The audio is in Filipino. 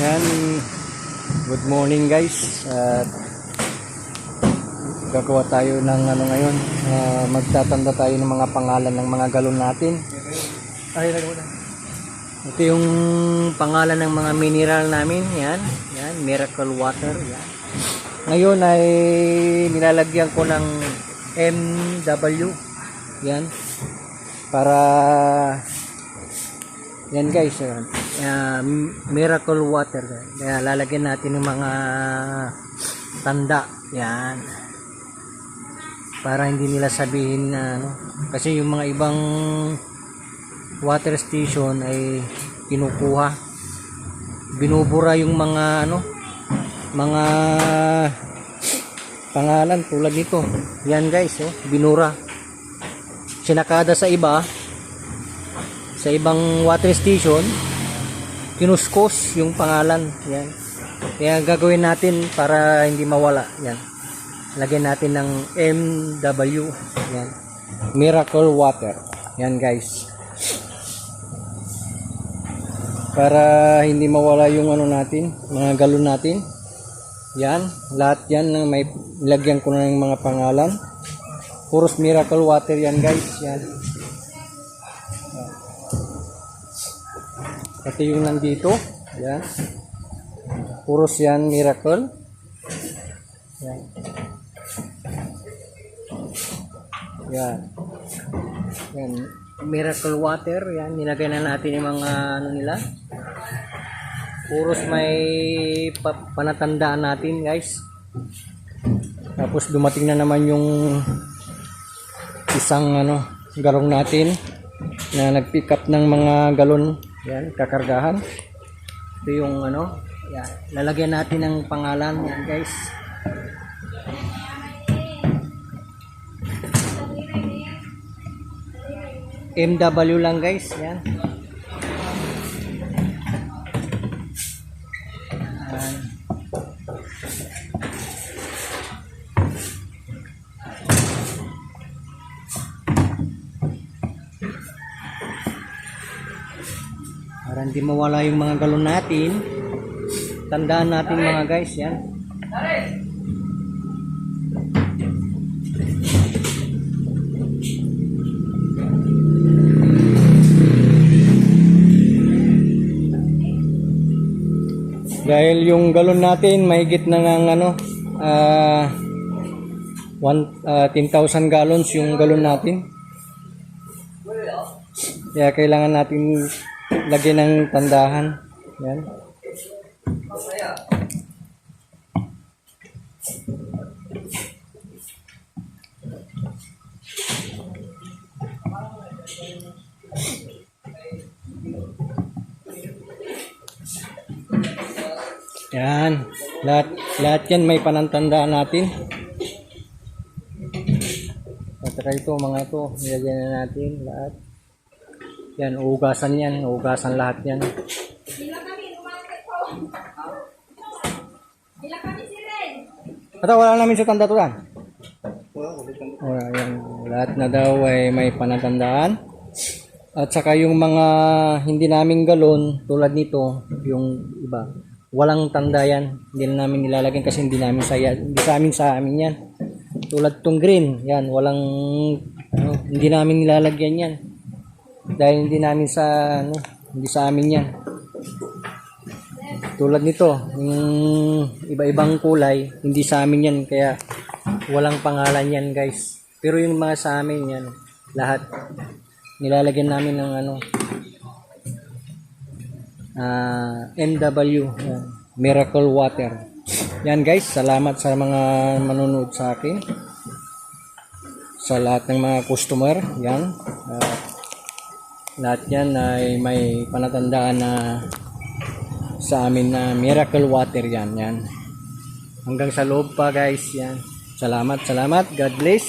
Yan, good morning guys. At gagawa tayo ng ano ngayon. Magtatanda tayo ng mga pangalan ng mga galon natin. Ito yung pangalan ng mga mineral namin. Yan, yan, Miracle Water. Yan. Ngayon ay nilalagyan ko ng MW. Yan. Para yan guys, Miracle Water. Kaya lalagyan natin ng mga tanda. Yan. Para hindi nila sabihin na ano. Kasi yung mga ibang water station ay kinukuha. Binubura yung mga ano, mga pangalan tulad nito. Yan guys, binura. Sinakada sa iba. Sa ibang water station, kinuskos yung pangalan. Yan. Kaya gagawin natin para hindi mawala. Yan. Lagyan natin ng MW. Yan. Miracle Water. Yan guys. Para hindi mawala yung ano natin, mga galon natin. Yan. Lahat yan may lagyan ko na ng mga pangalan. Puros Miracle Water yan guys. Yan. Pati yung nandito, yan. Puros yan Miracle. Yan. Yan. Yan. Miracle Water, yan. Nilagay na natin yung mga ano nila. Puros may panatandaan natin, guys. Tapos dumating na naman yung isang ano, galong natin na nag-pick up ng mga galon. Yan, kakargahan. Ito yung ano, yan. Lalagyan natin ng pangalan, yan guys. MW lang guys, yan. Yan. Para hindi mawala yung mga galon natin. Tandaan natin mga guys, yan. Dahil yung galon natin mahigit na ng ano 10,000 gallons yung galon natin. Kaya kailangan natin lagyan ng tandahan. Yan. Yan. Lahat yan may panantandaan natin. At saka ito, mga ito, nilagyan na natin lahat. Yan, uugasan yan. Uugasan lahat yan. Ito, wala namin sa tanda to yan. Yan. Lahat na daw ay may panatandaan. At saka yung mga hindi naming galon, tulad nito, yung iba, walang tanda yan. Hindi na namin nilalagyan kasi hindi sa amin yan. Tulad tong green, yan, walang, ano, hindi namin nilalagyan yan. Dahil hindi namin hindi sa amin yan. Tulad nito, yung iba-ibang kulay, hindi sa amin yan, kaya walang pangalan yan guys. Pero yung mga sa amin yan, lahat, nilalagyan namin ng ano, MW, yan, Miracle Water. Yan guys, salamat sa mga manonood sa akin. Sa lahat ng mga customer, yan. Lahat yan ay may panatandaan na sa amin na Miracle Water yan. Hanggang sa loob pa guys, yan. Salamat. God bless.